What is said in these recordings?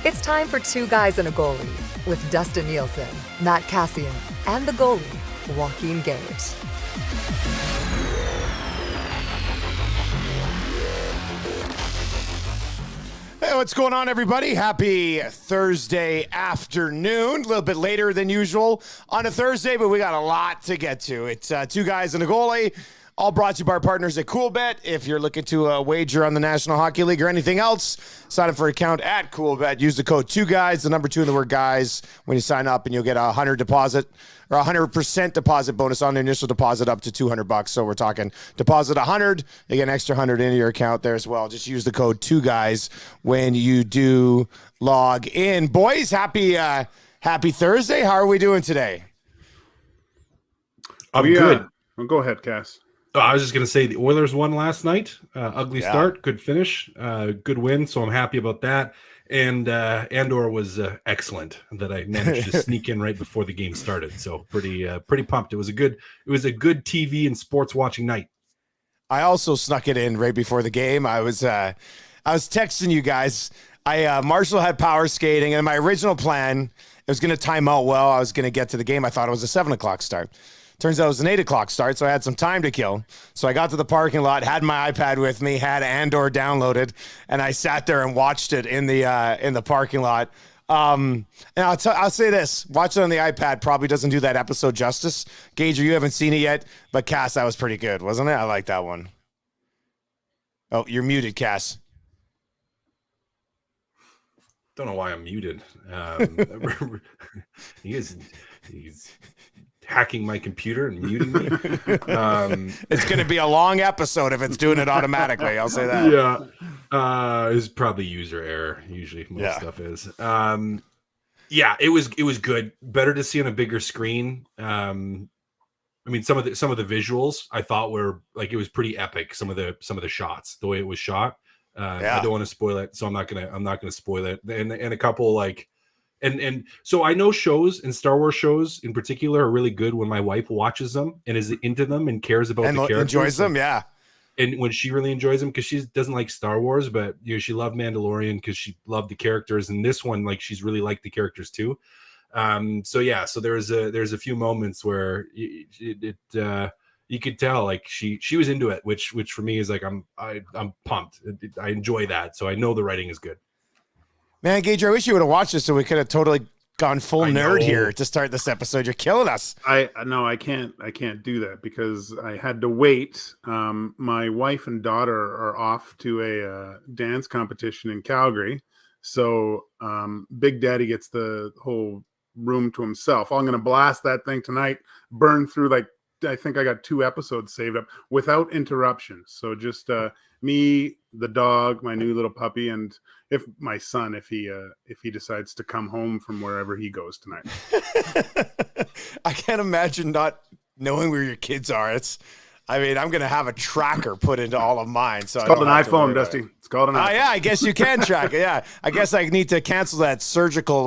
It's time for Two Guys and a Goalie with Dustin Nielsen, Matt Cassian, and the goalie, Joaquin Gate. Hey, what's going on, everybody? Happy Thursday afternoon. A little bit later than usual on a Thursday, but we got a lot to get to. It's Two Guys and a Goalie, all brought to you by our partners at CoolBet. If you're looking to wager on the National Hockey League or anything else, sign up for an account at CoolBet. Use the code 2GUYS, the number 2 in the word guys, when you sign up, and you'll get a 100% deposit bonus on the initial deposit up to $200. So we're talking deposit 100, you get an extra 100 into your account there as well. Just use the code 2GUYS when you do log in. Boys, happy Thursday. How are we doing today? I'm good. Well, go ahead, Cass. I was just going to say the Oilers won last night. Ugly start, good finish, good win. So I'm happy about that. And Andor was excellent that I managed to sneak in right before the game started. So pretty pumped. It was a good TV and sports watching night. I also snuck it in right before the game. I was texting you guys. Marshall had power skating, and my original plan, it was going to time out well. I was going to get to the game. I thought it was a 7:00 start. Turns out it was an 8:00 start, so I had some time to kill. So I got to the parking lot, had my iPad with me, had Andor downloaded, and I sat there and watched it in the parking lot. And I'll say this: watching it on the iPad probably doesn't do that episode justice. Gager, you haven't seen it yet, but Cass, that was pretty good, wasn't it? I like that one. Oh, you're muted, Cass. Don't know why I'm muted. He's hacking my computer and muting me. It's going to be a long episode if it's doing it automatically. I'll say that. Yeah. It's probably user error. Usually most stuff is. Yeah, it was good. Better to see on a bigger screen. I mean, some of the visuals I thought were like, it was pretty epic. Some of the shots, the way it was shot. I don't want to spoil it, so I'm not gonna spoil it. And a couple like, and so I know shows and Star Wars shows in particular are really good when my wife watches them and is into them and cares about the characters, enjoys them, yeah. And when she really enjoys them, because she doesn't like Star Wars, but she loved Mandalorian because she loved the characters, and this one, like, she's really liked the characters too. So there's a few moments where you could tell like she was into it, which for me is like I'm pumped. I enjoy that, so I know the writing is good. Man, Gage, I wish you would have watched this so we could have totally gone full nerd here to start this episode. You're killing us. I can't do that because I had to wait. My wife and daughter are off to a dance competition in Calgary, so Big Daddy gets the whole room to himself. I'm going to blast that thing tonight, burn through like, I think I got 2 episodes saved up without interruptions. So just me, the dog, my new little puppy, and if my son, if he decides to come home from wherever he goes tonight. I can't imagine not knowing where your kids are. I'm going to have a tracker put into all of mine. So it's called an iPhone, Dusty. It's called an iPhone. Yeah, I guess you can track it. Yeah, I guess I need to cancel that surgical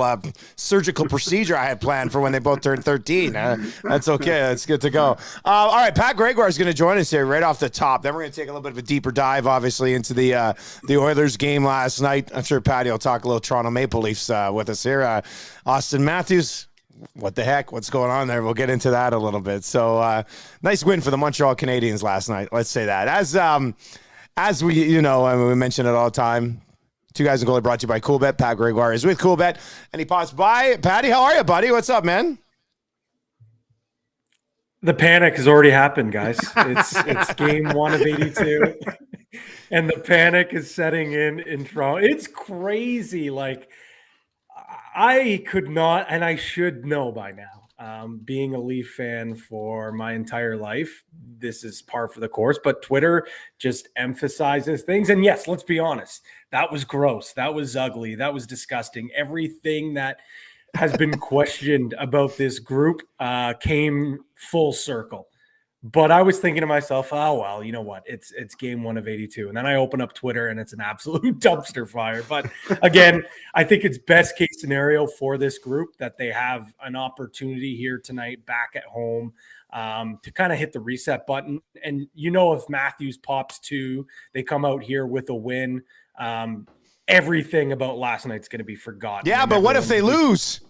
procedure I had planned for when they both turned 13. That's okay. That's good to go. All right, Pat Gregoire is going to join us here right off the top. Then we're going to take a little bit of a deeper dive, obviously, into the Oilers game last night. I'm sure Patty will talk a little Toronto Maple Leafs with us here. Austin Matthews. What the heck? What's going on there? We'll get into that a little bit. So nice win for the Montreal Canadiens last night. Let's say that. As we, we mention it all the time. Two Guys and a Goalie brought to you by CoolBet. Pat Gregoire is with CoolBet, and he pops by. Patty, how are you, buddy? What's up, man? The panic has already happened, guys. It's game 1 of 82, and the panic is setting in Toronto. It's crazy. Like, I could not, and I should know by now, being a Leaf fan for my entire life, this is par for the course, but Twitter just emphasizes things. And yes, let's be honest, that was gross. That was ugly. That was disgusting. Everything that has been questioned about this group came full circle. But I was thinking to myself, oh, well, you know what? It's game 1 of 82. And then I open up Twitter and it's an absolute dumpster fire. But again, I think it's best case scenario for this group that they have an opportunity here tonight back at home to kind of hit the reset button. And, if Matthews pops 2, they come out here with a win. everything about last night's going to be forgotten. Yeah, but what if they lose?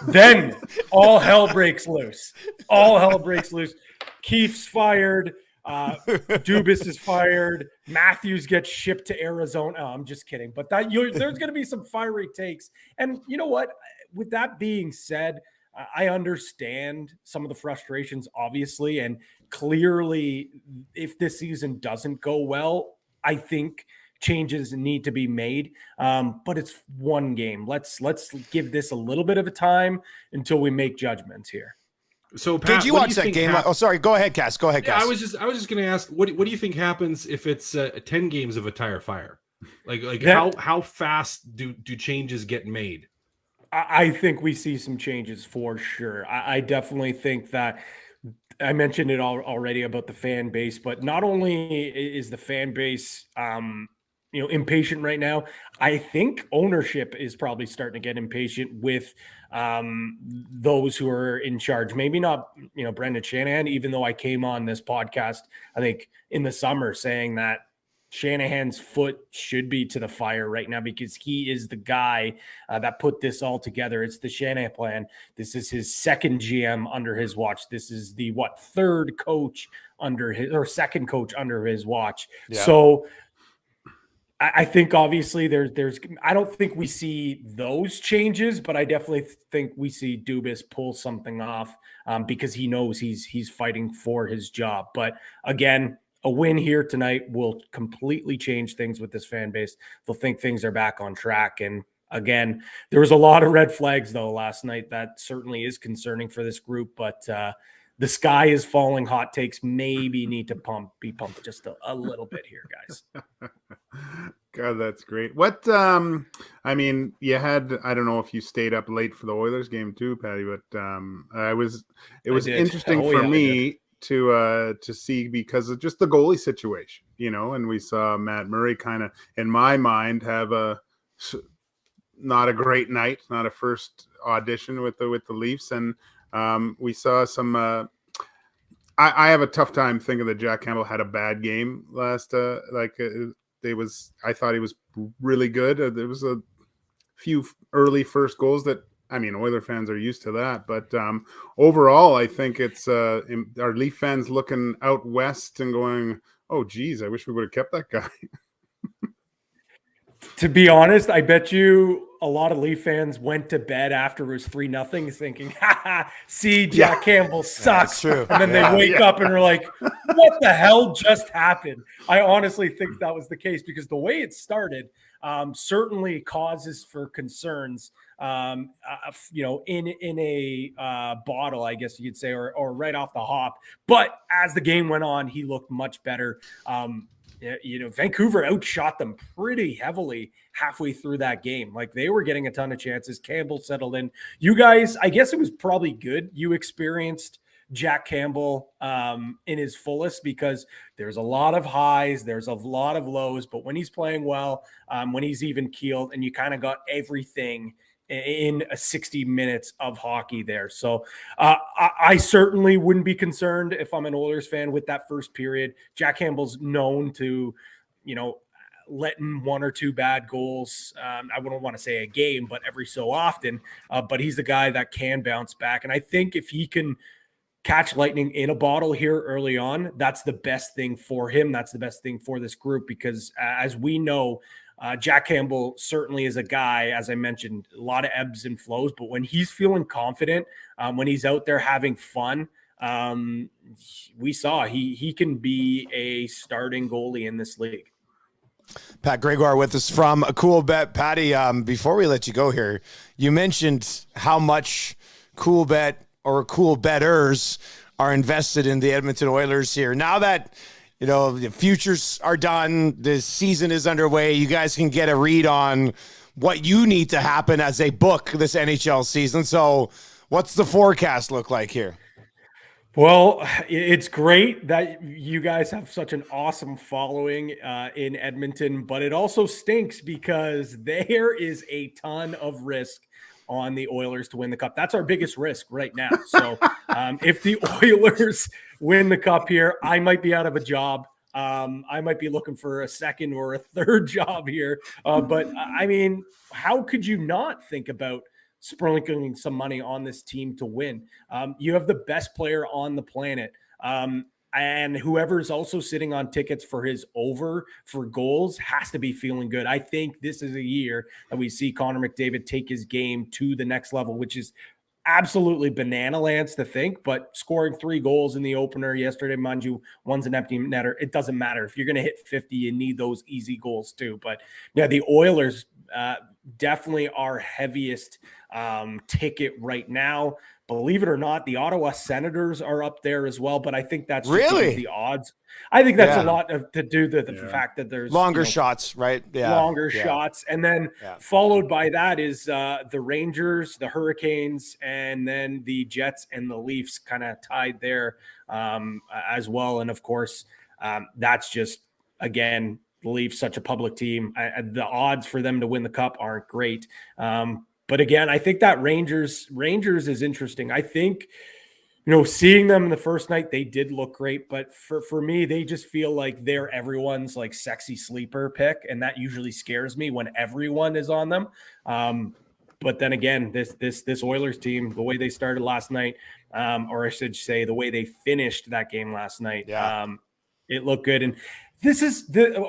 Then all hell breaks loose. All hell breaks loose. Keefe's fired. Dubas is fired. Matthews gets shipped to Arizona. Oh, I'm just kidding. But there's going to be some fiery takes. And you know what? With that being said, I understand some of the frustrations, obviously. And clearly, if this season doesn't go well, I think changes need to be made. But it's one game. Let's give this a little bit of a time until we make judgments here. So, Pat, did you watch that game? Oh, sorry. Go ahead, Cass. Go ahead, Cass. I was just going to ask, what do you think happens if it's 10 games of a tire fire? How fast do changes get made? I think we see some changes for sure. I definitely think that I mentioned it already about the fan base, but not only is the fan base, impatient right now, I think ownership is probably starting to get impatient with those who are in charge. Maybe not, Brendan Shanahan, even though I came on this podcast, I think in the summer saying that Shanahan's foot should be to the fire right now because he is the guy that put this all together. It's the Shanahan plan. This is his second GM under his watch. This is the third coach under his, or second coach under his watch. Yeah. So I think obviously there's I don't think we see those changes, but I definitely think we see Dubas pull something off because he knows he's fighting for his job. But again, a win here tonight will completely change things with this fan base. They'll think things are back on track. And again, there was a lot of red flags, though, last night. That certainly is concerning for this group. But the sky is falling. Hot takes maybe need to be pumped just a little bit here, guys. God, that's great. What, you had, I don't know if you stayed up late for the Oilers game too, Patty, but it was interesting for me to see because of just the goalie situation, and we saw Matt Murray kind of, in my mind, have not a great night, not a first audition with the Leafs, and we saw some. I have a tough time thinking that Jack Campbell had a bad game last. I thought he was really good. There was a few early first goals that. Oiler fans are used to that, but overall, I think it's our Leaf fans looking out west and going, "Oh, geez, I wish we would have kept that guy." To be honest, I bet you a lot of Leaf fans went to bed after it was 3-0 thinking, see, Jack Campbell sucks. True. And then they wake up and are like, what the hell just happened? I honestly think that was the case because the way it started certainly causes for concerns, in a bottle, I guess you could say, or right off the hop. But as the game went on, he looked much better. Vancouver outshot them pretty heavily halfway through that game. Like they were getting a ton of chances. Campbell settled in. You guys, I guess it was probably good you experienced Jack Campbell in his fullest because there's a lot of highs, there's a lot of lows, but when he's playing well, when he's even keeled, and you kind of got everything in a 60 minutes of hockey there. So I certainly wouldn't be concerned if I'm an Oilers fan with that first period. Jack Campbell's known to, letting one or two bad goals. I wouldn't want to say a game, but every so often. But he's the guy that can bounce back. And I think if he can catch lightning in a bottle here early on, that's the best thing for him. That's the best thing for this group because as we know, Jack Campbell certainly is a guy, as I mentioned, a lot of ebbs and flows, but when he's feeling confident, when he's out there having fun, we saw he can be a starting goalie in this league. Pat Gregoire with us from A Cool Bet. Patty, before we let you go here, you mentioned how much Cool Bet or Cool Betters are invested in the Edmonton Oilers here. Now that the futures are done, the season is underway, you guys can get a read on what you need to happen as a book this NHL season. So what's the forecast look like here? Well, it's great that you guys have such an awesome following in Edmonton, but it also stinks because there is a ton of risk on the Oilers to win the cup. That's our biggest risk right now. So if the Oilers win the cup here, I might be out of a job. I might be looking for a second or a third job here. But I mean, how could you not think about sprinkling some money on this team to win? You have the best player on the planet. And whoever's also sitting on tickets for his over for goals has to be feeling good. I think this is a year that we see Connor McDavid take his game to the next level, which is absolutely banana lands to think, but scoring 3 goals in the opener yesterday, mind you, one's an empty netter. It doesn't matter. If you're going to hit 50, you need those easy goals too. But yeah, the Oilers definitely our heaviest ticket right now. Believe it or not, the Ottawa Senators are up there as well, but I think that's just really the odds. I think that's a lot to do with the fact that there's longer shots, right? Longer shots. And then followed by that is the Rangers, the Hurricanes, and then the Jets and the Leafs kind of tied there as well. And of course, that's just, again, the Leafs, such a public team. The odds for them to win the cup aren't great. But again, I think that Rangers is interesting. I think, seeing them in the first night, they did look great. But for me, they just feel like they're everyone's like sexy sleeper pick. And that usually scares me when everyone is on them. But then again, this Oilers team, the way they started last night, or I should say the way they finished that game last night, it looked good. And this is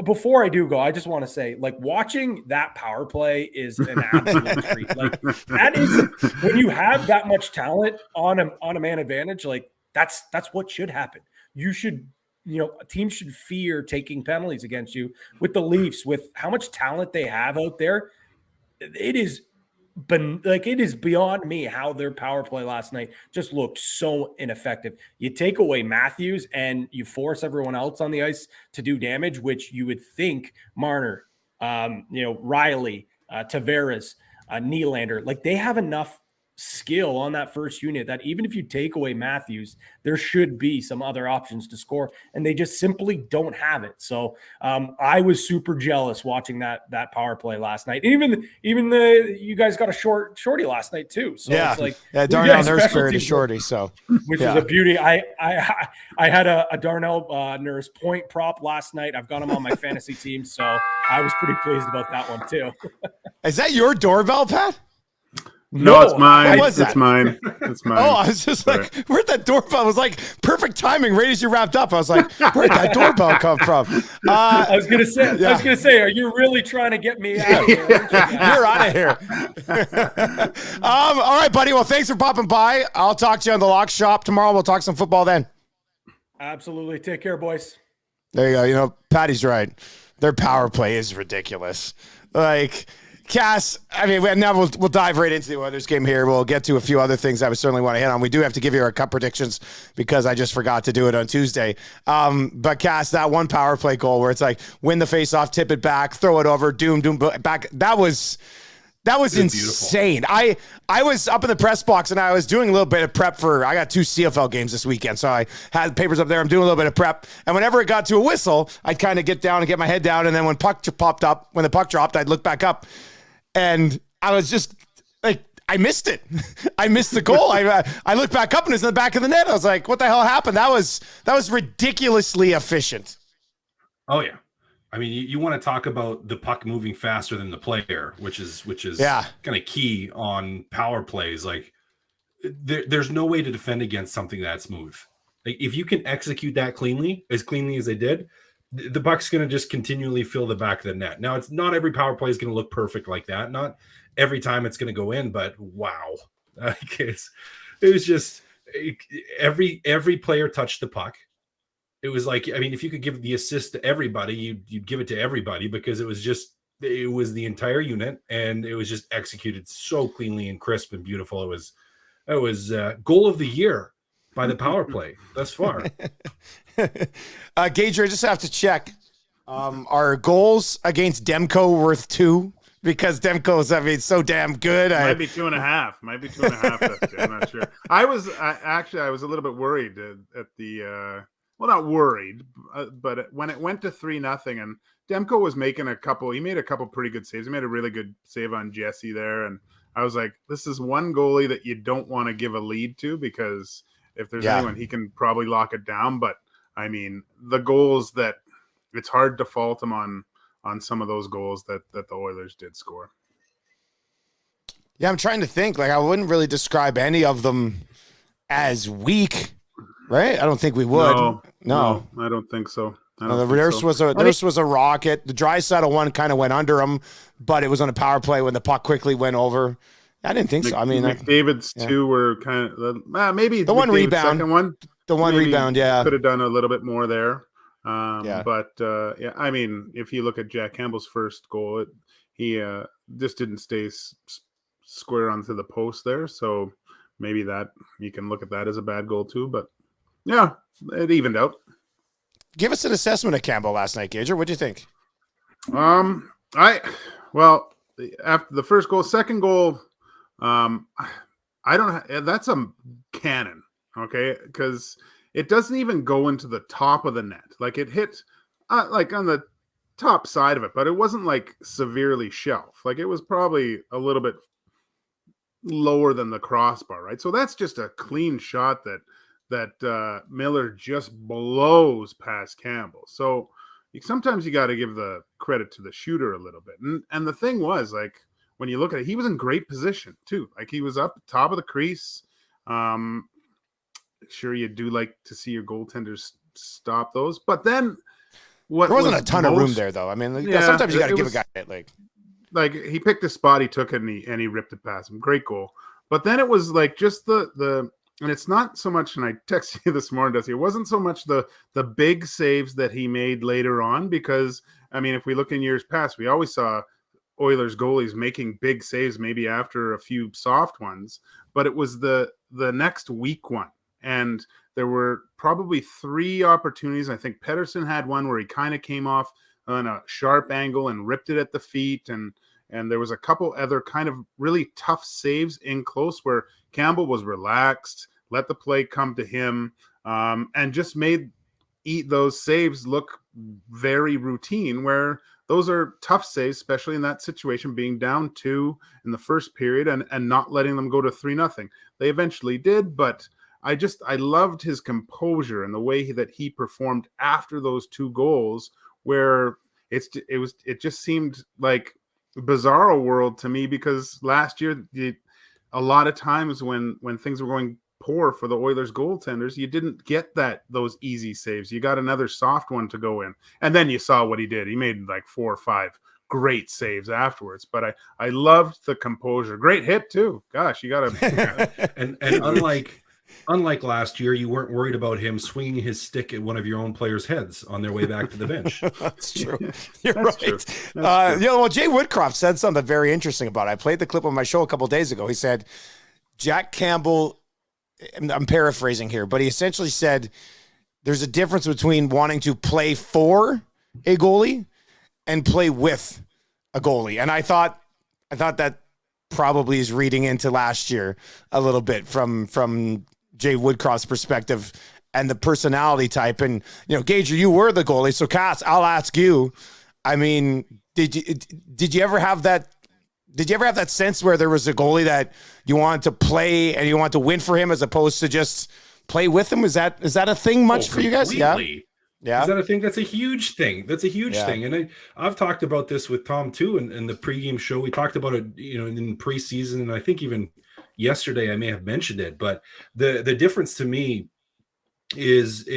before I do go, I just want to say, like, watching that power play is an absolute treat. Like, that is, when you have that much talent on a man advantage, like that's what should happen. You should, a team should fear taking penalties against you. With the Leafs, with how much talent they have out there, it is beyond me how their power play last night just looked so ineffective. You take away Matthews and you force everyone else on the ice to do damage, which you would think Marner, Riley, Tavares, Nylander, like they have enough skill on that first unit that even if you take away Matthews, there should be some other options to score, and they just simply don't have it. So I was super jealous watching that power play last night. Even you guys got a shorty last night too. So it's like Darnell Nurse buried a shorty, so which is a beauty. I had a Darnell Nurse point prop last night. I've got him on my fantasy team, so I was pretty pleased about that one too. Is that your doorbell, Pat? No, it's mine. What was that? It's mine. It's mine. Oh, I was just like, where'd that doorbell? It was like perfect timing right as you wrapped up. I was like, where'd that doorbell come from? I was gonna say, are you really trying to get me out of here? You're out of here. All right, buddy. Well, thanks for popping by. I'll talk to you on the lock shop tomorrow. We'll talk some football then. Absolutely. Take care, boys. There you go. Patty's right. Their power play is ridiculous. Like, Cass, I mean, now we'll dive right into the Oilers game here. We'll get to a few other things I would certainly want to hit on. We do have to give you our cup predictions because I just forgot to do it on Tuesday. But Cass, that one power play goal where it's like win the face-off, tip it back, throw it over, doom, back. That was insane. Beautiful. I was up in the press box and I was doing a little bit of prep I got 2 CFL games this weekend. So I had papers up there. I'm doing a little bit of prep. And whenever it got to a whistle, I'd kind of get down and get my head down. And then when the puck dropped, I'd look back up. And I was just like, I missed it. I missed the goal. I looked back up and it's in the back of the net. I was like, what the hell happened? That was ridiculously efficient. Oh yeah. I mean, you want to talk about the puck moving faster than the player, which is kind of key on power plays. Like there's no way to defend against something that smooth. Like if you can execute that as cleanly as they did, the puck's going to just continually fill the back of the net. Now, it's not every power play is going to look perfect like that. Not every time it's going to go in, but wow. It was just every player touched the puck. It was like, I mean, if you could give the assist to everybody, you'd give it to everybody because it was the entire unit and it was just executed so cleanly and crisp and beautiful. It was goal of the year by the power play thus far. Gager, I just have to check. Are goals against Demko worth 2? Because Demko's, so damn good. Might be 2.5. Might be 2.5. I'm not sure. I was a little bit worried at the. Well, not worried, but when it went to 3-0, and Demko was making he made a couple pretty good saves. He made a really good save on Jesse there, and I was like, this is one goalie that you don't want to give a lead to because if there's anyone, he can probably lock it down. But I mean, the goals that it's hard to fault him on some of those goals that the Oilers did score. Yeah, I'm trying to think. Like, I wouldn't really describe any of them as weak, right? I don't think we would. No, I don't think so. There was a rocket. The Draisaitl one kind of went under him, but it was on a power play when the puck quickly went over. I didn't think so. I mean, McDavid's two were kind of maybe the one rebound. Second one, the one rebound, yeah, could have done a little bit more there. But I mean, if you look at Jack Campbell's first goal, he just didn't stay square onto the post there. So maybe that you can look at that as a bad goal too. But yeah, it evened out. Give us an assessment of Campbell last night, Gager. What'd you think? After the first goal, second goal, I don't. That's a cannon, okay? Because it doesn't even go into the top of the net. Like it hit, like on the top side of it, but it wasn't like severely shelf. Like it was probably a little bit lower than the crossbar, right? So that's just a clean shot that Miller just blows past Campbell. So sometimes you got to give the credit to the shooter a little bit. And the thing was, like, when you look at it, he was in great position too. Like he was up top of the crease. Sure, you do like to see your goaltenders stop those, but then there wasn't a ton of room there, though. I mean, sometimes you got to give a guy like he picked a spot, he took it, and he ripped it past him. Great goal. But then it was like just the and it's not so much, and I texted you this morning, Dusty, it wasn't so much the big saves that he made later on, because, I mean, if we look in years past, we always saw Oilers goalies making big saves maybe after a few soft ones, but it was the next weak one. And there were probably 3 opportunities. I think Pettersson had one where he kind of came off on a sharp angle and ripped it at the feet, and there was a couple other kind of really tough saves in close where Campbell was relaxed, let the play come to him, and just made those saves look very routine, where those are tough saves, especially in that situation, being down 2 in the first period and not letting them go to 3-0. They eventually did, but I loved his composure and the way that he performed after those 2 goals, where it just seemed like bizarro world to me, because last year a lot of times when things were going poor for the Oilers goaltenders, you didn't get those easy saves. You got another soft one to go in, and then you saw what he did. He made like 4 or 5 great saves afterwards. But I loved the composure. Great hit too. Gosh, you got to and unlike last year, you weren't worried about him swinging his stick at one of your own players' heads on their way back to the bench. That's true. You're right. True. Jay Woodcroft said something very interesting about it. I played the clip on my show a couple of days ago. He said, Jack Campbell, I'm paraphrasing here, but he essentially said there's a difference between wanting to play for a goalie and play with a goalie. And I thought that probably is reading into last year a little bit from Jay Woodcroft's perspective and the personality type. And, Gager, you were the goalie. So Cass, I'll ask you, I mean, did you ever have that? Did you ever have that sense where there was a goalie that you wanted to play and you wanted to win for him as opposed to just play with him? Is that a thing much for you guys? Yeah. Yeah. Is that a thing? That's a huge thing. That's a huge thing. And I've talked about this with Tom too in the pregame show. We talked about it, in preseason, and I think even yesterday I may have mentioned it. But the difference to me is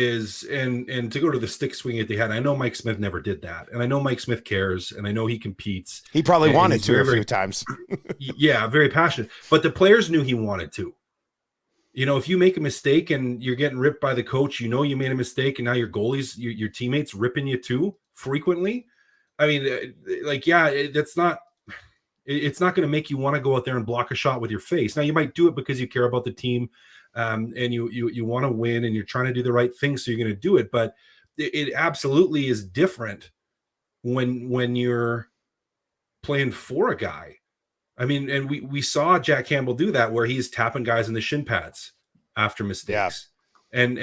and to go to the stick swing that they had. I know Mike Smith never did that, and I know Mike Smith cares, and I know he competes. He probably wanted to a few times. Yeah, very passionate. But the players knew he wanted to. If you make a mistake and you're getting ripped by the coach, you made a mistake, and now your goalies, your teammates ripping you too frequently. I mean, that's not. It's not going to make you want to go out there and block a shot with your face. Now, you might do it because you care about the team, and you want to win, and you're trying to do the right thing, so you're going to do it. But it absolutely is different when you're playing for a guy. I mean, and we saw Jack Campbell do that, where he's tapping guys in the shin pads after mistakes, and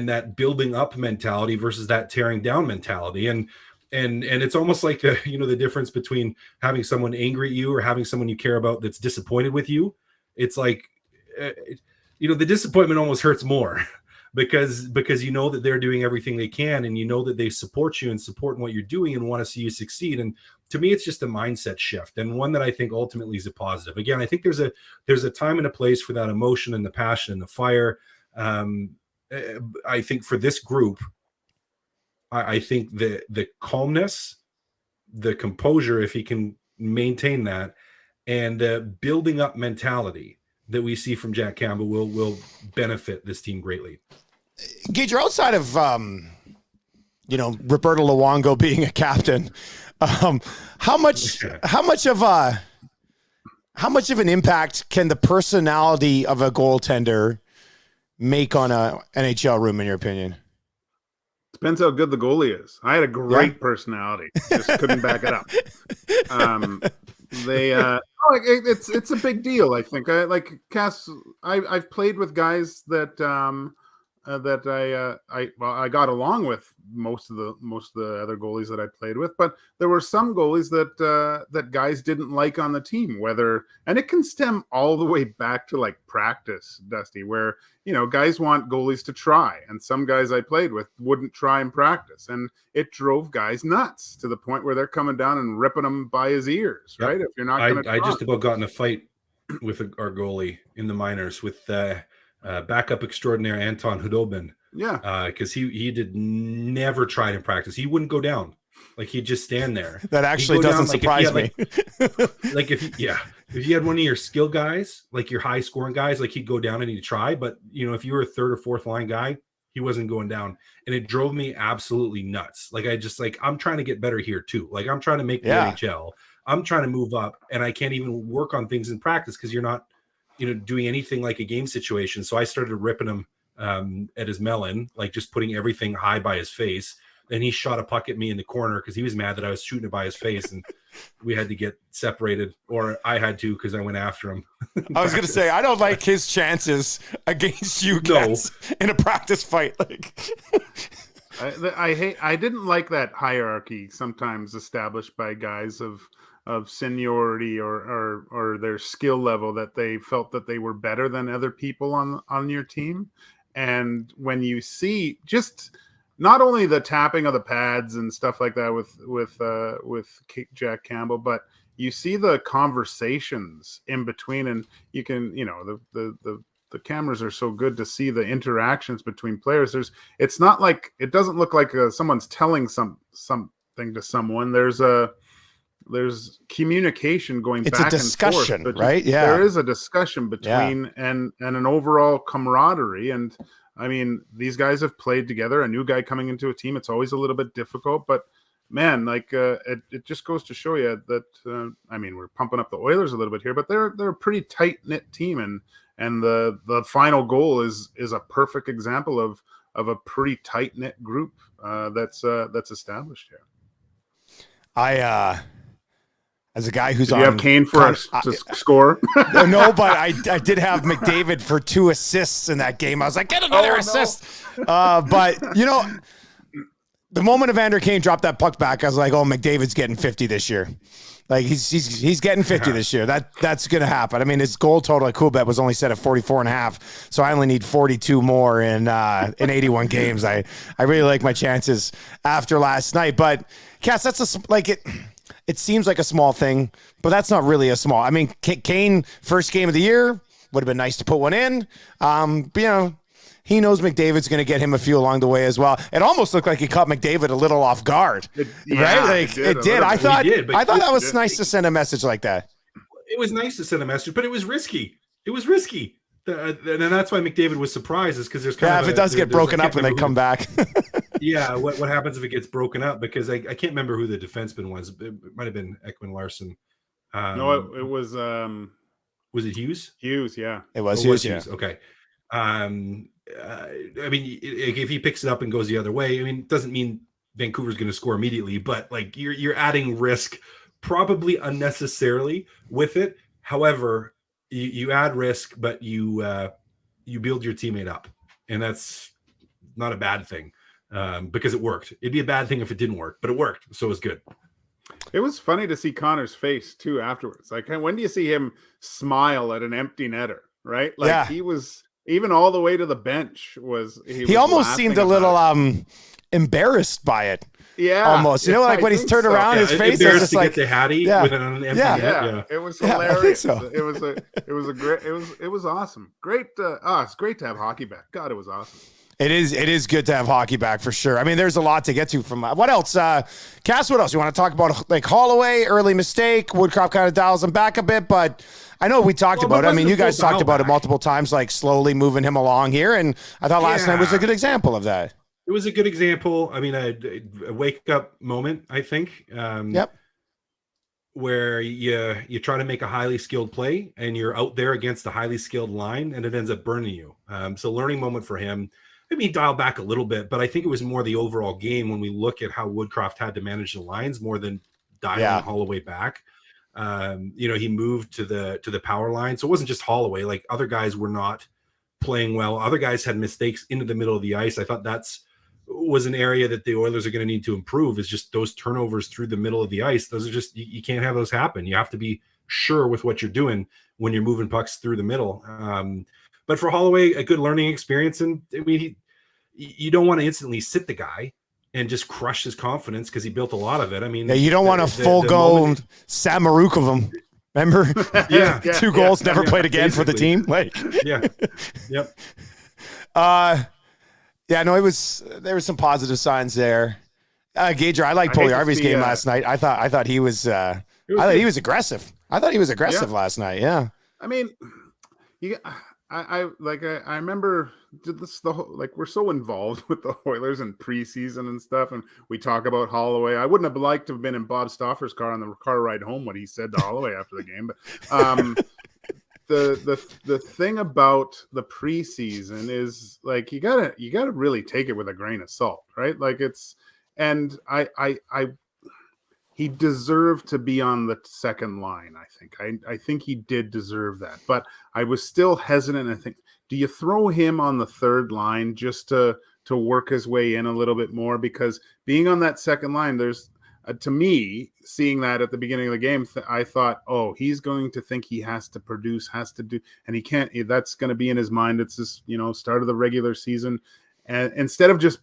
that building up mentality versus that tearing down mentality, and it's almost like the difference between having someone angry at you or having someone you care about that's disappointed with you. It's like the disappointment almost hurts more because you know that they're doing everything they can, and you know that they support you and support in what you're doing and want to see you succeed. And to me, it's just a mindset shift, and one that I think ultimately is a positive. Again, I think there's a time and a place for that emotion and the passion and the fire. I think for this group, I think the calmness, the composure, if he can maintain that, and the building up mentality that we see from Jack Campbell will benefit this team greatly. Gage, you're outside of Roberto Luongo being a captain. How much of an impact can the personality of a goaltender make on a NHL room, in your opinion? Depends how good the goalie is. I had a great personality, just couldn't back it up. It's a big deal. I think I've played with guys that I got along with most of the other goalies that I played with, but there were some goalies that guys didn't like on the team, and it can stem all the way back to like practice, Dusty, where guys want goalies to try, and some guys I played with wouldn't try in practice, and it drove guys nuts to the point where they're coming down and ripping him by his ears. Yep. Right? If you're not going to, I just about got in a fight with our goalie in the minors with backup extraordinaire Anton Hudobin. Yeah. Because he did never try in practice. He wouldn't go down. Like, he'd just stand there. That actually doesn't surprise me. If you had one of your skill guys, like your high scoring guys, like he'd go down and he'd try. But if you were a third or fourth line guy, he wasn't going down. And it drove me absolutely nuts. Like, I'm trying to get better here too. Like, I'm trying to make the NHL. I'm trying to move up, and I can't even work on things in practice because you're not doing anything like a game situation. So I started ripping him at his melon, like just putting everything high by his face. And he shot a puck at me in the corner because he was mad that I was shooting it by his face, and we had to get separated, or I had to because I went after him. I was going to say, I don't like his chances against you guys in a practice fight. Like, I didn't like that hierarchy sometimes established by guys of seniority or their skill level, that they felt that they were better than other people on your team. And when you see just not only the tapping of the pads and stuff like that with Jack Campbell, but you see the conversations in between, and you can, the cameras are so good to see the interactions between players. It doesn't look like someone's telling something to someone. There's communication going back and forth. It's a discussion, right? Yeah. There is a discussion between and an overall camaraderie. And I mean, these guys have played together. A new guy coming into a team, it's always a little bit difficult, but man, it just goes to show you that, we're pumping up the Oilers a little bit here, but they're a pretty tight knit team. And the final goal is a perfect example of a pretty tight knit group that's established here. As a guy who's did you have Kane to score? No, but I did have McDavid for 2 assists in that game. I was like, get another assist. But the moment Evander Kane dropped that puck back, I was like, oh, McDavid's getting 50 this year. Like, he's getting 50 this year. That's going to happen. I mean, his goal total at Quebec was only set at 44.5, so I only need 42 more in 81 games. I really like my chances after last night. But Cass, it seems like a small thing, but that's not really a small. I mean, Kane, first game of the year, would have been nice to put one in. But, he knows McDavid's going to get him a few along the way as well. It almost looked like he caught McDavid a little off guard, right? Like, it did. I thought that was nice to send a message like that. It was nice to send a message, but it was risky. And that's why McDavid was surprised, is because there's if it does get broken up and they come back. Yeah, what happens if it gets broken up? Because I can't remember who the defenseman was. It might have been Ekman Larson. No, it was. Was it Hughes? Hughes, yeah. It was Hughes. Yeah. Okay. If he picks it up and goes the other way, it doesn't mean Vancouver's going to score immediately, but like you're adding risk, probably unnecessarily with it. However, you add risk, but you build your teammate up, and that's not a bad thing because it worked. It'd be a bad thing if it didn't work, but it worked, so it was good. It was funny to see Connor's face too afterwards. Like, when do you see him smile at an empty netter? Right? Like, he was even all the way to the bench was He was almost seemed a laughing little about it. embarrassed by it. Yeah, Almost. You know, like I when he's think turned so. around, his face is embarrassed just to like, get the Hattie yeah. with an empty Yeah. net. Yeah, it was Yeah, I think hilarious. so. It was a great. It was awesome. Great. It's great to have hockey back. God, it was awesome. It is good to have hockey back for sure. I mean, there's a lot to get to from what else? Cass, what else? You want to talk about like Holloway, early mistake? Woodcroft kind of dials him back a bit, but I know we talked about it. I mean, you guys talked about it multiple times, like slowly moving him along here, and I thought last night was a good example of that. It was a good example. I mean, a wake up moment, I think. Yep. Where you try to make a highly skilled play and you're out there against a highly skilled line and it ends up burning you. So learning moment for him. Maybe he dialed back a little bit, but I think it was more the overall game when we look at how Woodcroft had to manage the lines more than dialing Holloway back. He moved to the power line. So it wasn't just Holloway. Like other guys were not playing well. Other guys had mistakes into the middle of the ice. I thought was an area that the Oilers are going to need to improve, is just those turnovers through the middle of the ice. Those are just, you can't have those happen. You have to be sure with what you're doing when you're moving pucks through the middle. But for Holloway, a good learning experience. And I mean, you don't want to instantly sit the guy and just crush his confidence because he built a lot of it. I mean, you don't want to full go Sam Maruk of him. Remember? Two goals, never played again for the team. Like, Yep. Yeah, no, there were some positive signs there. Gager, I liked Puljujärvi's game last night. I thought he was he was aggressive. I thought he was aggressive last night. Yeah. I mean, I remember this we're so involved with the Oilers and preseason and stuff, and we talk about Holloway. I wouldn't have liked to have been in Bob Stauffer's car on the car ride home what he said to Holloway after the game, but the thing about the preseason is like you gotta really take it with a grain of salt, right? Like he deserved to be on the second line. I think he did deserve that, but I was still hesitant. I think, do you throw him on the third line just to work his way in a little bit more? Because being on that second line, there's to me, seeing that at the beginning of the game, I thought, oh, he's going to think he has to produce, has to do, and he can't. That's going to be in his mind. It's this, start of the regular season, and instead of just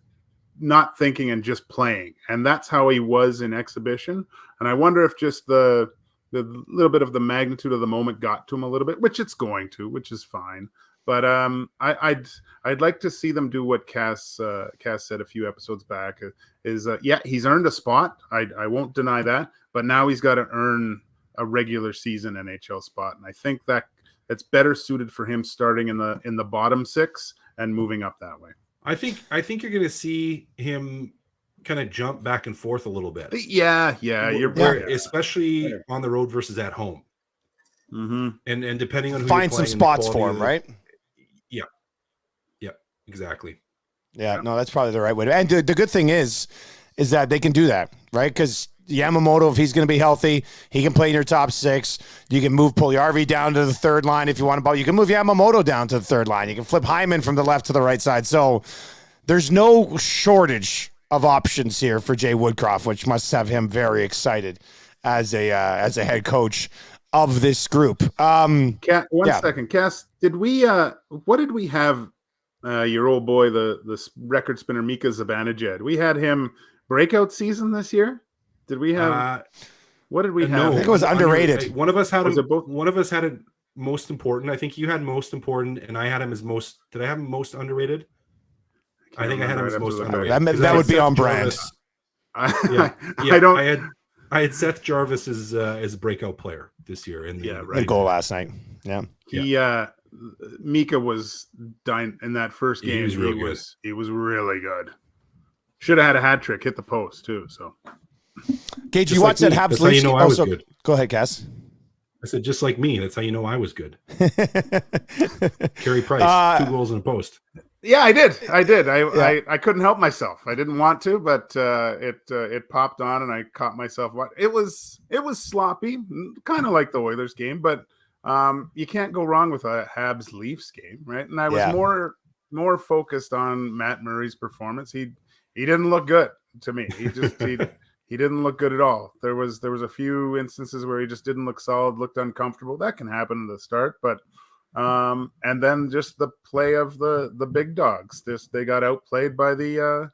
not thinking and just playing, and that's how he was in exhibition. And I wonder if just the little bit of the magnitude of the moment got to him a little bit, which it's going to, which is fine. But I'd like to see them do what Cass said a few episodes back. He's earned a spot. I won't deny that. But now he's got to earn a regular season NHL spot, and I think that's better suited for him starting in the bottom six and moving up that way. I think you're going to see him kind of jump back and forth a little bit. Yeah, especially on the road versus at home. Mm-hmm. And depending on who find some spots for him, right? Yeah, exactly. Yeah, no, that's probably the right way to. And the good thing is that they can do that, right? Because Yamamoto, if he's going to be healthy, he can play in your top six. You can move Puljujärvi down to the third line if you want to. You can move Yamamoto down to the third line. You can flip Hyman from the left to the right side. So there's no shortage of options here for Jay Woodcroft, which must have him very excited as a head coach of this group. One second, Cass. What did we have? Your old boy, the record spinner Mika Zibanejad. We had him breakout season this year. Did we have? What did we have? No, I think it was underrated. One of us had One of us had it most important. I think you had most important, and I had him as most. Did I have him most underrated? I think I had him as most underrated. That would be on brand. I had Seth Jarvis as a breakout player this year in the goal last night. Yeah, Mika was dying in that first game. He was really good. Should have had a hat trick, hit the post too. So, Gage, you watched that Habs? That's how you know I was good. Go ahead, Cass. I said, just like me. That's how you know I was good. Carey Price, 2 goals in a post. Yeah, I did. I couldn't help myself. I didn't want to, but it popped on, and I caught myself. It was sloppy, kind of like the Oilers game, but you can't go wrong with a Habs Leafs game, right? And I was more focused on Matt Murray's performance. He didn't look good to me. He didn't look good at all. There was a few instances where he just didn't look solid, looked uncomfortable. That can happen at the start, but And then just the play of the big dogs. They got outplayed by the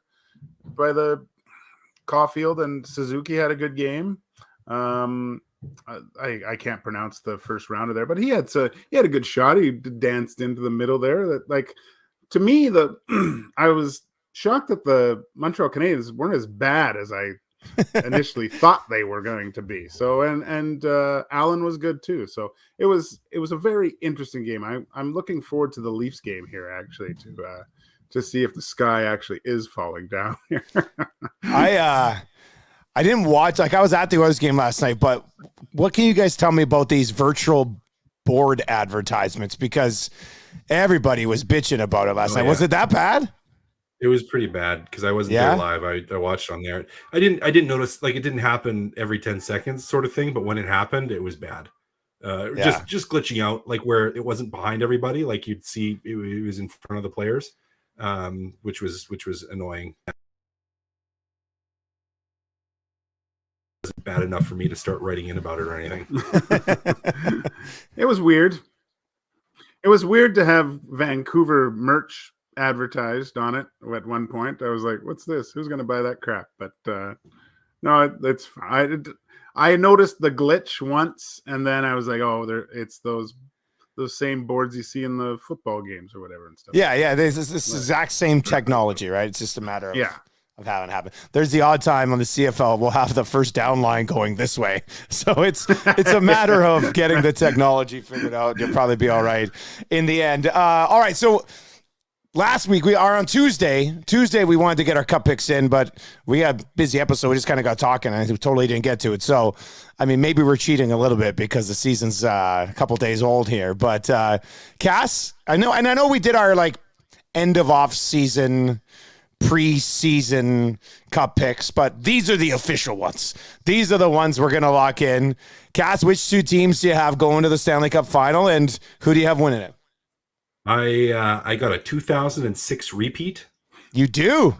Caulfield, and Suzuki had a good game. I can't pronounce the first rounder there, but he had a good shot. He danced into the middle there. That, like, to me, I was shocked that the Montreal Canadiens weren't as bad as I initially thought they were going to be. So and Allen was good too. So it was a very interesting game. I'm looking forward to the Leafs game here, actually, to see if the sky actually is falling down here. I didn't watch, like, I was at the Oilers game last night, but what can you guys tell me about these virtual board advertisements? Because everybody was bitching about it last night. Yeah. Was it that bad? It was pretty bad because I wasn't there live. I watched on there. I didn't notice, like, it didn't happen every 10 seconds sort of thing, but when it happened, it was bad. Just glitching out, like where it wasn't behind everybody, like you'd see it was in front of the players, which was annoying. It wasn't bad enough for me to start writing in about it or anything. It was weird. It was weird to have Vancouver merch advertised on it at one point. I was like, what's this? Who's going to buy that crap? But no, it's fine. I noticed the glitch once, and then I was like, oh, it's those same boards you see in the football games or whatever and stuff. Yeah. There's this exact same technology, right? It's just a matter of having it happen. There's the odd time on the CFL we'll have the first down line going this way. So it's a matter of getting the technology figured out. You'll probably be all right in the end. All right, so last week we are on Tuesday. We wanted to get our cup picks in, but we had a busy episode. We just kind of got talking and we totally didn't get to it. So, I mean, maybe we're cheating a little bit because the season's a couple days old here. But Cass, I know we did our like end of off season, preseason cup picks, but these are the official ones. These are the ones we're going to lock in. Cass, which two teams do you have going to the Stanley Cup final, and who do you have winning it? I got a 2006 repeat. You do?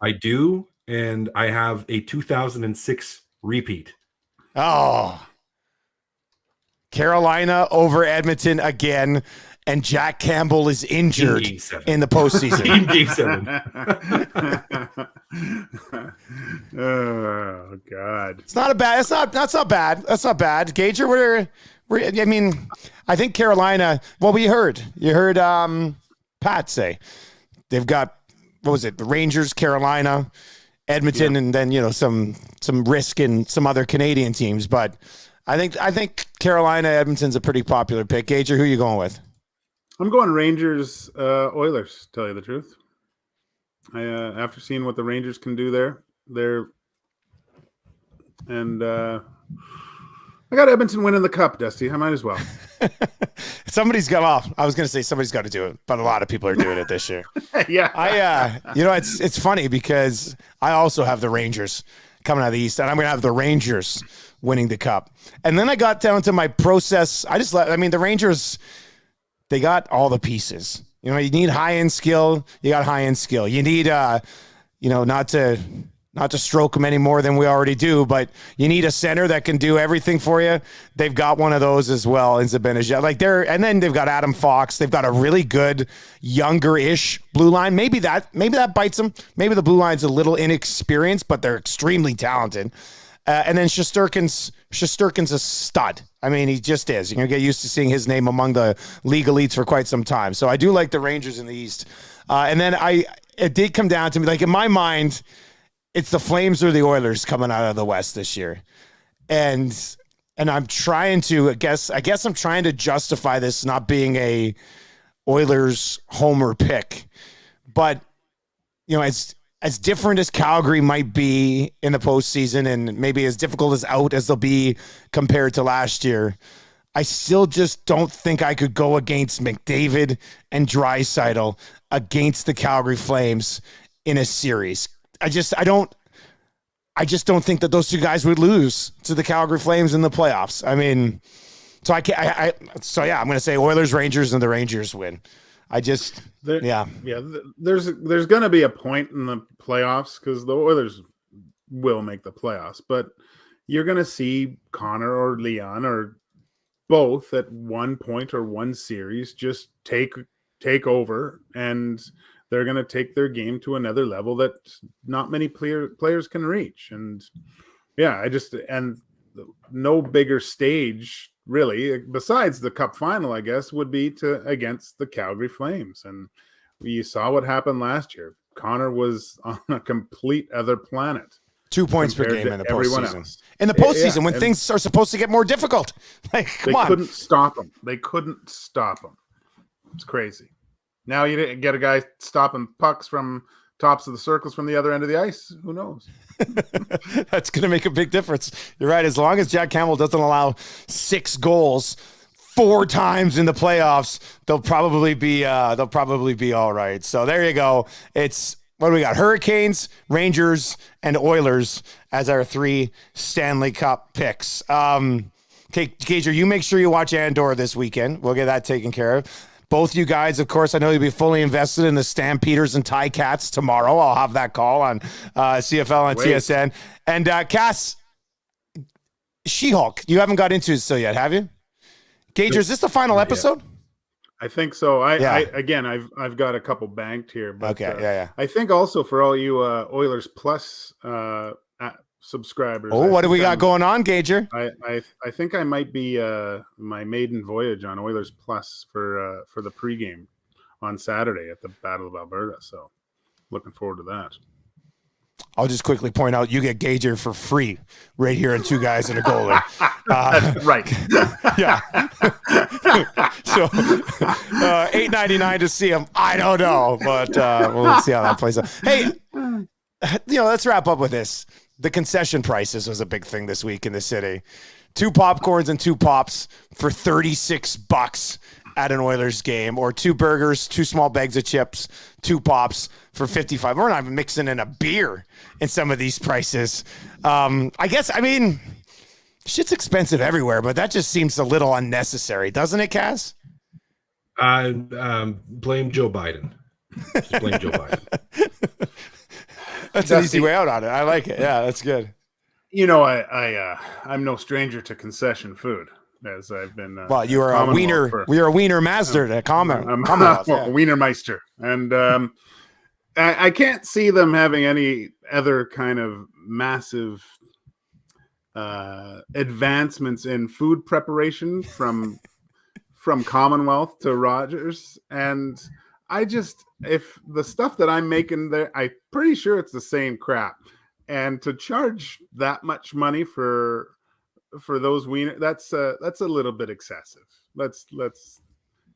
I do, and I have a 2006 repeat. Oh. Carolina over Edmonton again, and Jack Campbell is injured in the postseason. In Game 7. Oh God! It's not a bad. That's not bad. That's not bad. Gager, I mean, I think Carolina. Well, you heard Pat say they've got, what was it? The Rangers, Carolina, Edmonton, and then some risk in some other Canadian teams. But I think Carolina, Edmonton's a pretty popular pick. Gager, who are you going with? I'm going Rangers, Oilers, to tell you the truth. After seeing what the Rangers can do there, I got Edmonton winning the cup, Dusty. I might as well. Somebody's got to do it, but a lot of people are doing it this year. Yeah. It's funny because I also have the Rangers coming out of the East, and I'm going to have the Rangers winning the cup. And then I got down to my process. The Rangers, they got all the pieces. You need high-end skill. You got high-end skill. You need, not to stroke them any more than we already do, but you need a center that can do everything for you. They've got one of those as well in Zibanejad. And then they've got Adam Fox. They've got a really good younger-ish blue line. Maybe that bites them. Maybe the blue line's a little inexperienced, but they're extremely talented. And then Shesterkin's a stud. I mean, he just is. You're going to get used to seeing his name among the league elites for quite some time. So I do like the Rangers in the East. And then it did come down to me, like in my mind, it's the Flames or the Oilers coming out of the West this year. And I'm trying to, I guess I'm trying to justify this not being a Oilers homer pick. But, as different as Calgary might be in the postseason and maybe as difficult as they'll be compared to last year, I still just don't think I could go against McDavid and Draisaitl against the Calgary Flames in a series. I just don't think that those two guys would lose to the Calgary Flames in the playoffs. I mean, so I'm going to say Oilers, Rangers, and the Rangers win. There's going to be a point in the playoffs because the Oilers will make the playoffs, but you're going to see Connor or Leon or both at one point or one series just take over, and they're going to take their game to another level that not many players can reach. And yeah, and no bigger stage really besides the cup final, I guess, would be against the Calgary Flames. And you saw what happened last year. Connor was on a complete other planet. 2 points per game in the postseason. In the postseason, when things are supposed to get more difficult. Like, come on. They couldn't stop him. They couldn't stop him. It's crazy. Now you get a guy stopping pucks from tops of the circles from the other end of the ice. Who knows? That's going to make a big difference. You're right. As long as Jack Campbell doesn't allow 6 goals 4 times in the playoffs, they'll probably be all right. So there you go. It's what do we got? Hurricanes, Rangers, and Oilers as our 3 Stanley Cup picks. Okay, Gager, you make sure you watch Andor this weekend. We'll get that taken care of. Both you guys, of course, I know you'll be fully invested in the Stampeders and Ticats tomorrow. I'll have that call on CFL and TSN. And Cass, She-Hulk, you haven't got into it still yet, have you? Gager, is this the final episode? I think so. I've got a couple banked here. But, okay, I think also for all you Oilers Plus subscribers. Oh, what do we got going on, Gager? I think I might be my maiden voyage on Oilers Plus for the pregame on Saturday at the Battle of Alberta. So looking forward to that. I'll just quickly point out you get Gager for free right here in Two Guys and a Goalie. That's right. Yeah. So $8.99 to see him. I don't know, but we'll see how that plays out. Hey, let's wrap up with this. The concession prices was a big thing this week in the city. 2 popcorns and 2 pops for $36 at an Oilers game, or 2 burgers, 2 small bags of chips, 2 pops for $55. We're not even mixing in a beer in some of these prices. I mean, shit's expensive everywhere, but that just seems a little unnecessary, doesn't it, Cass? Blame Joe Biden. Just blame Joe Biden. That's an easy way out on it. I like it. Yeah, that's good. I'm no stranger to concession food, as I've been. Well, you are a wiener. We are a wiener master at Commonwealth. A Wienermeister, and I can't see them having any other kind of massive advancements in food preparation from Commonwealth to Rogers. And if the stuff that I'm making there, I'm pretty sure it's the same crap. And to charge that much money for those wiener, that's a little bit excessive.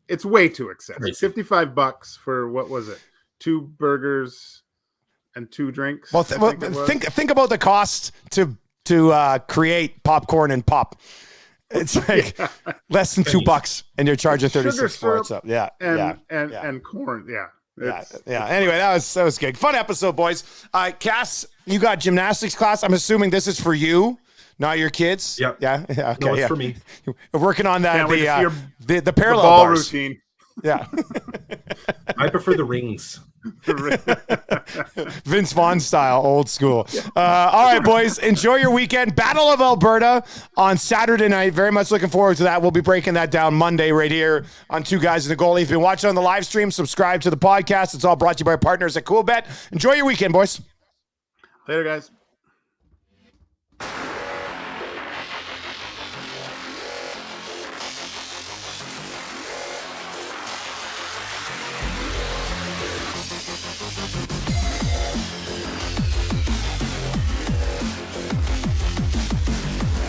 It's way too excessive. Right. $55 for what was it? 2 burgers and 2 drinks. Well, think about the cost to create popcorn and pop. It's like less than $2, and you're charging $36 for it. So and corn. Yeah. Anyway, that was good. Fun episode, boys. Cass, you got gymnastics class. I'm assuming this is for you, not your kids. Yep. Yeah. Okay. No, it's for me. We're working on that. The parallel ball bars. routine. Yeah. I prefer the rings. Vince Vaughn style, old school. All right, boys, enjoy your weekend. Battle of Alberta on Saturday night. Very much looking forward to that. We'll be breaking that down Monday right here on Two Guys and a Goalie. If you've been watching on the live stream, subscribe to the podcast. It's all brought to you by our partners at CoolBet. Enjoy your weekend, boys. Later, guys.